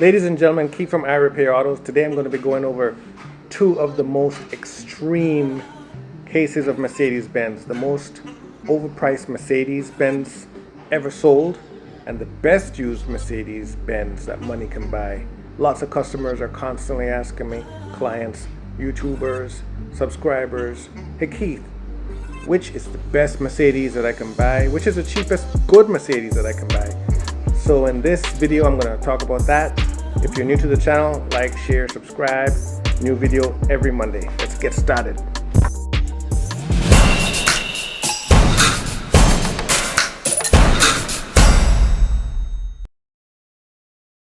Ladies and gentlemen, Keith from iRepair Autos. Today I'm going to be going over two of the most extreme cases of Mercedes-Benz, the most overpriced Mercedes-Benz ever sold, and the best used Mercedes-Benz that money can buy. Lots of customers are constantly asking me, clients, YouTubers, subscribers, hey Keith, which is the best Mercedes that I can buy? Which is the cheapest good Mercedes that I can buy? So in this video, I'm going to talk about that. If you're new to the channel, like, share, subscribe. New video every Monday. Let's get started.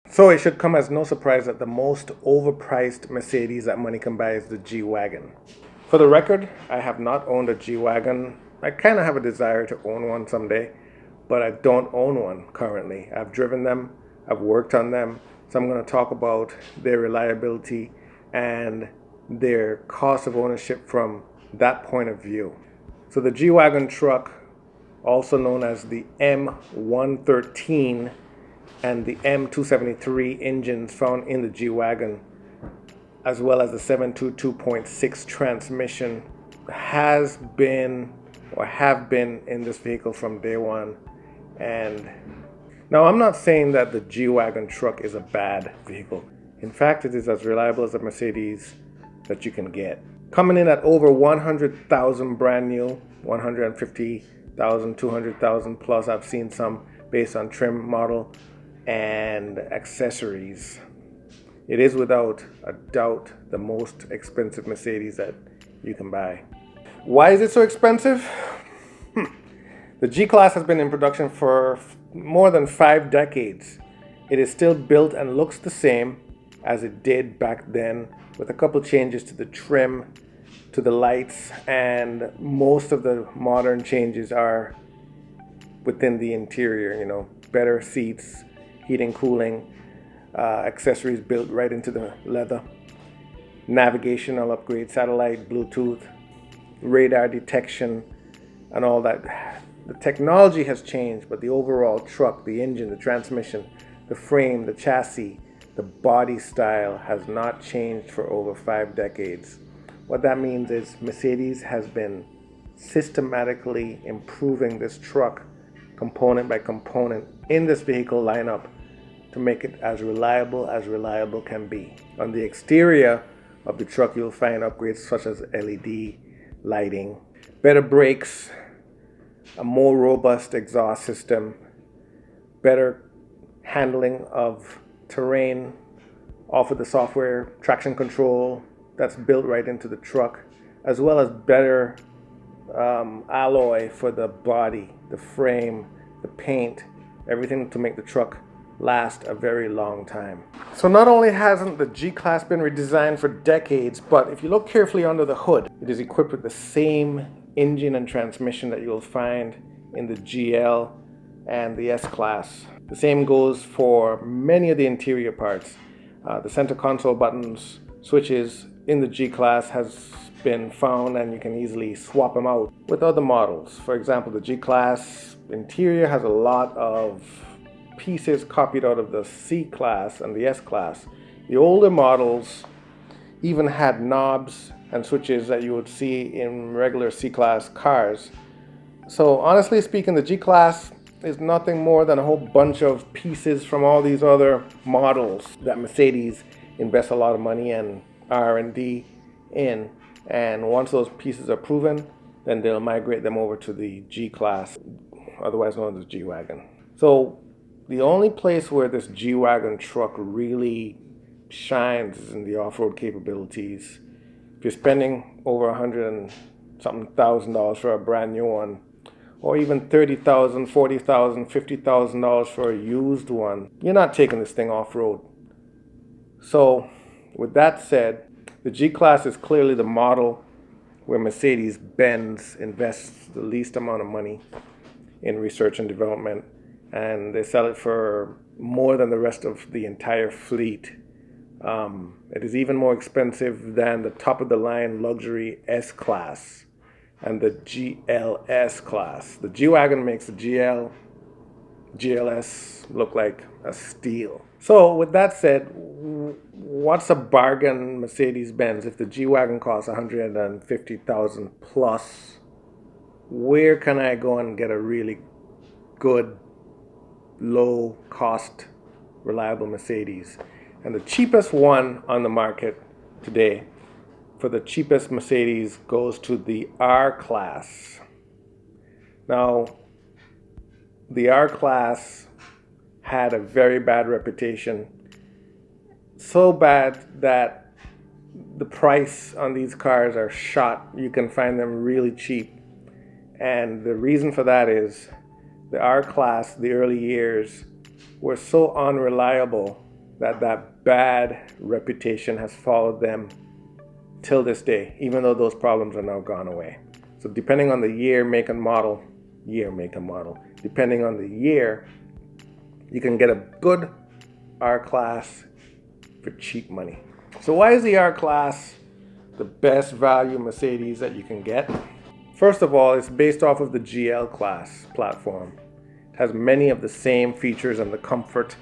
So it should come as no surprise that the most overpriced Mercedes that money can buy is the G-Wagon. For the record, I have not owned a G-Wagon. I kind of have a desire to own one someday, but I don't own one currently. I've driven them, I've worked on them, so I'm going to talk about their reliability and their cost of ownership from that point of view. So the G-Wagon truck, also known as the M113 and the M273 engines found in the G-Wagon, as well as the 722.6 transmission, has been or have been in this vehicle from day one. And now I'm not saying that the G-Wagon truck is a bad vehicle. In fact, it is as reliable as a Mercedes that you can get. Coming in at over 100,000 brand new, 150,000, 200,000 plus. I've seen some based on trim, model, and accessories. It is without a doubt the most expensive Mercedes that you can buy. Why is it so expensive? The G-Class has been in production for more than 5 decades. It is still built and looks the same as it did back then, with a couple changes to the trim, to the lights, and most of the modern changes are within the interior, better seats, heating, cooling, accessories built right into the leather, navigational upgrade, satellite, Bluetooth, radar detection, and all that. The technology has changed, but the overall truck, the engine, the transmission, the frame, the chassis, the body style has not changed for over 5 decades. What that means is Mercedes has been systematically improving this truck component by component in this vehicle lineup to make it as reliable can be. On the exterior of the truck, you'll find upgrades such as LED lighting, better brakes, a more robust exhaust system, better handling of terrain off of the software, traction control that's built right into the truck, as well as better alloy for the body, the frame, the paint, everything to make the truck last a very long time. So not only hasn't the G-Class been redesigned for decades, but if you look carefully under the hood, it is equipped with the same engine and transmission that you'll find in the GL and the S-Class. The same goes for many of the interior parts. The center console buttons, switches in the G-Class has been found, and you can easily swap them out with other models. For example, the G-Class interior has a lot of pieces copied out of the C-Class and the S-Class. The older models even had knobs and switches that you would see in regular C-Class cars. So honestly speaking, the G-Class is nothing more than a whole bunch of pieces from all these other models that Mercedes invests a lot of money and R&D in. And once those pieces are proven, then they'll migrate them over to the G-Class, otherwise known as G-Wagon. So the only place where this G-Wagon truck really shines is in the off-road capabilities. If you're spending over $100,000 for a brand new one, or even $30,000, $40,000, $50,000 for a used one, you're not taking this thing off-road. So with that said, the G-Class is clearly the model where Mercedes-Benz invests the least amount of money in research and development, and they sell it for more than the rest of the entire fleet. It is even more expensive than the top-of-the-line luxury S-Class and the GLS class. The G-Wagon makes the GL GLS look like a steal. So with that said, what's a bargain Mercedes-Benz? If the G-Wagon costs 150,000 plus, where can I go and get a really good, low cost, reliable Mercedes? And the cheapest one on the market today for the cheapest Mercedes goes to the R-Class. Now, the R-Class had a very bad reputation. So bad that the price on these cars are shot. You can find them really cheap. And the reason for that is the R-Class, the early years, were so unreliable that that bad reputation has followed them till this day, even though those problems are now gone away. So depending on the year, make and model, depending on the year, you can get a good R-Class for cheap money. So why is the R-Class the best value Mercedes that you can get? First of all, it's based off of the GL class platform. It has many of the same features and the comfort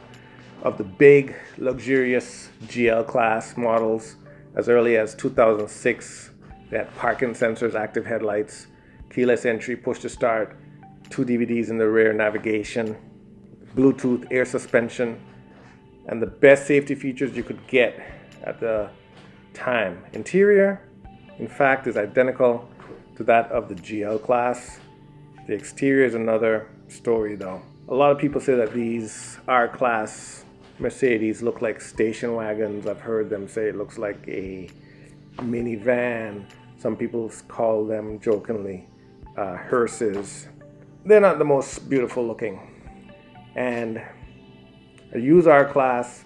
of the big, luxurious GL class models. As early as 2006, they had parking sensors, active headlights, keyless entry, push to start, 2 DVDs in the rear, navigation, Bluetooth, air suspension, and the best safety features you could get at the time. Interior, in fact, is identical to that of the GL class. The exterior is another story though. A lot of people say that these R-Class Mercedes look like station wagons. I've heard them say it looks like a minivan. Some people call them jokingly hearses. They're not the most beautiful looking. And a used R-Class,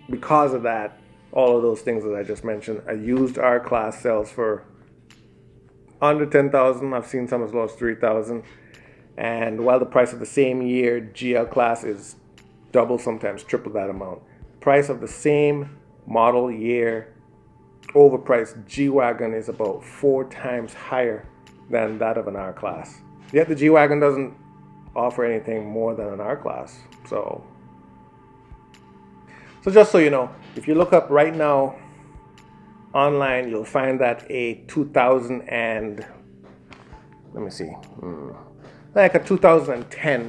because of that, all of those things that I just mentioned, a used R-Class sells for under 10,000. I've seen some as low as 3,000. And while the price of the same year GL class is double, sometimes triple that amount, the price of the same model year overpriced G-Wagon is about 4 times higher than that of an R-Class. Yet the G-Wagon doesn't offer anything more than an R-Class. So just so you know, if you look up right now online, you'll find that a 2010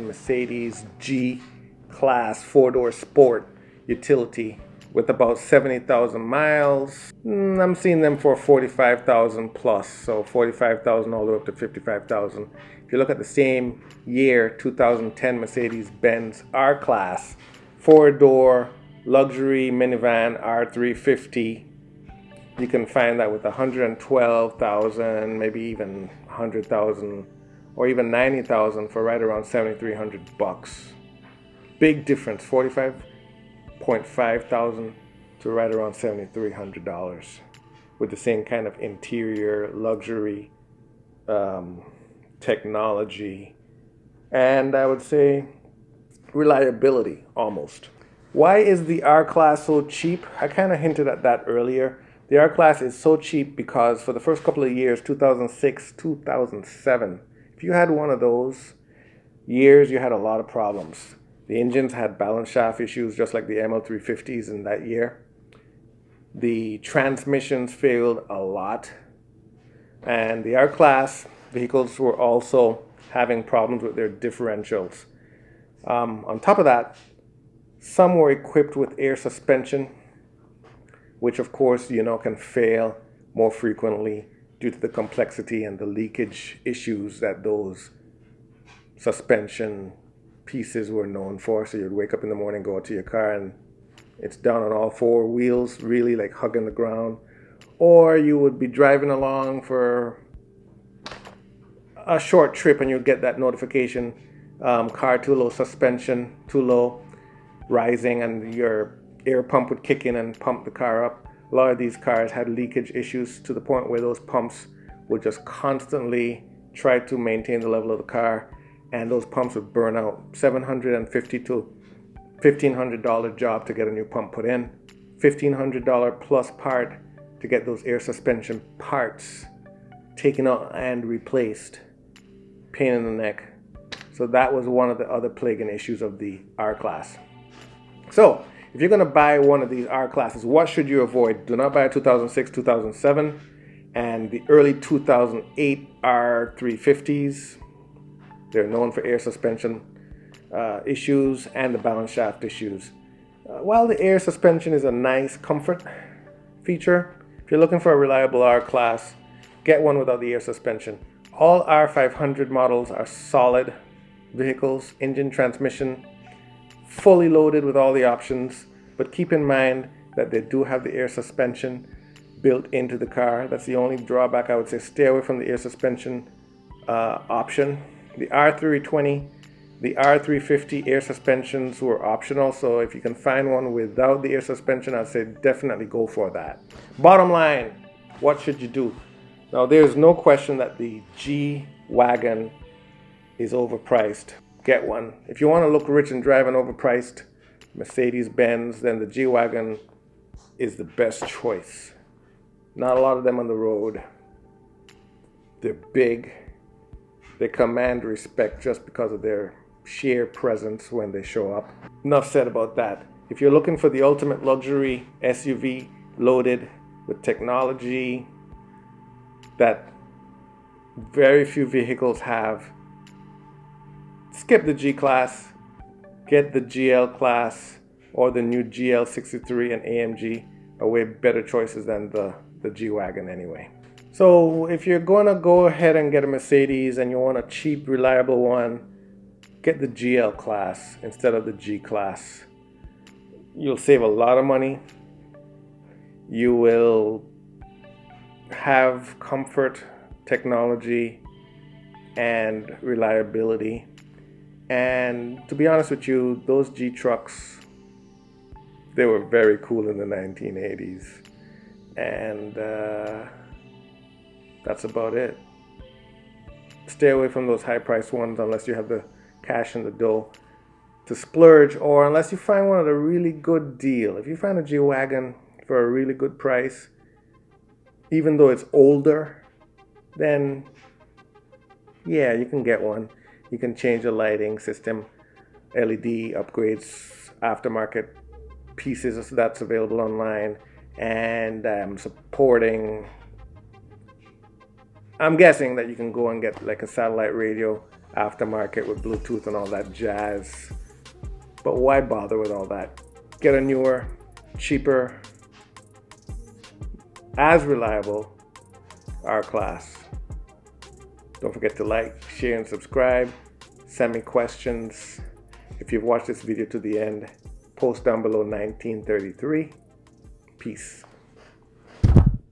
Mercedes G-Class 4-door Sport utility with about 70,000 miles. I'm seeing them for 45,000 plus, so 45,000 all the way up to 55,000. If you look at the same year, 2010 Mercedes-Benz R-Class 4-door luxury minivan R350, you can find that with 112,000, maybe even 100,000, or even 90,000 for right around 7,300 bucks. Big difference, 45.5 thousand to right around $7,300 with the same kind of interior, luxury, technology, and I would say reliability almost. Why is the R-Class so cheap? I kind of hinted at that earlier. The R-Class is so cheap because for the first couple of years, 2006, 2007, if you had one of those years, you had a lot of problems. The engines had balance shaft issues, just like the ML350s in that year. The transmissions failed a lot. And the R-Class vehicles were also having problems with their differentials. On top of that, some were equipped with air suspension, which of course, can fail more frequently due to the complexity and the leakage issues that those suspension pieces were known for. So you'd wake up in the morning, go out to your car, and it's down on all 4 wheels, really like hugging the ground. Or you would be driving along for a short trip and you'd get that notification, car too low, suspension too low, rising, and your air pump would kick in and pump the car up. A lot of these cars had leakage issues to the point where those pumps would just constantly try to maintain the level of the car, and those pumps would burn out. $750 to $1,500 job to get a new pump put in, $1,500 plus part to get those air suspension parts taken out and replaced. Pain in the neck. So that was one of the other plaguing issues of the R-Class. So if you're going to buy one of these R-Classes, what should you avoid? Do not buy a 2006, 2007, and the early 2008 R350s. They're known for air suspension issues and the balance shaft issues. While the air suspension is a nice comfort feature, if you're looking for a reliable R-Class, get one without the air suspension. All R500 models are solid vehicles, engine, transmission, fully loaded with all the options, but keep in mind that they do have the air suspension built into the car. That's the only drawback. I would say stay away from the air suspension option. The R320, the R350 air suspensions were optional, so if you can find one without the air suspension, I'd say definitely go for that. Bottom line, what should you do? Now, there's no question that the G-Wagon is overpriced. Get one. If you want to look rich and drive an overpriced Mercedes-Benz, then the G-Wagon is the best choice. Not a lot of them on the road. They're big. They command respect just because of their sheer presence when they show up. Enough said about that. If you're looking for the ultimate luxury SUV loaded with technology that very few vehicles have, skip the G-Class, get the GL Class or the new GL63 and AMG are way better choices than the G-Wagon anyway. So if you're gonna go ahead and get a Mercedes and you want a cheap, reliable one, get the GL Class instead of the G-Class. You'll save a lot of money. You will have comfort, technology, and reliability. And to be honest with you, those G trucks, they were very cool in the 1980s. And that's about it. Stay away from those high-priced ones unless you have the cash in the dough to splurge, or unless you find one at a really good deal. If you find a G-Wagon for a really good price, even though it's older, then yeah, you can get one. You can change the lighting system, LED upgrades, aftermarket pieces that's available online, and supporting. I'm guessing that you can go and get like a satellite radio aftermarket with Bluetooth and all that jazz. But why bother with all that? Get a newer, cheaper, as reliable R-Class. Don't forget to like, share, and subscribe. Send me questions. If you've watched this video to the end, post down below 1933. Peace.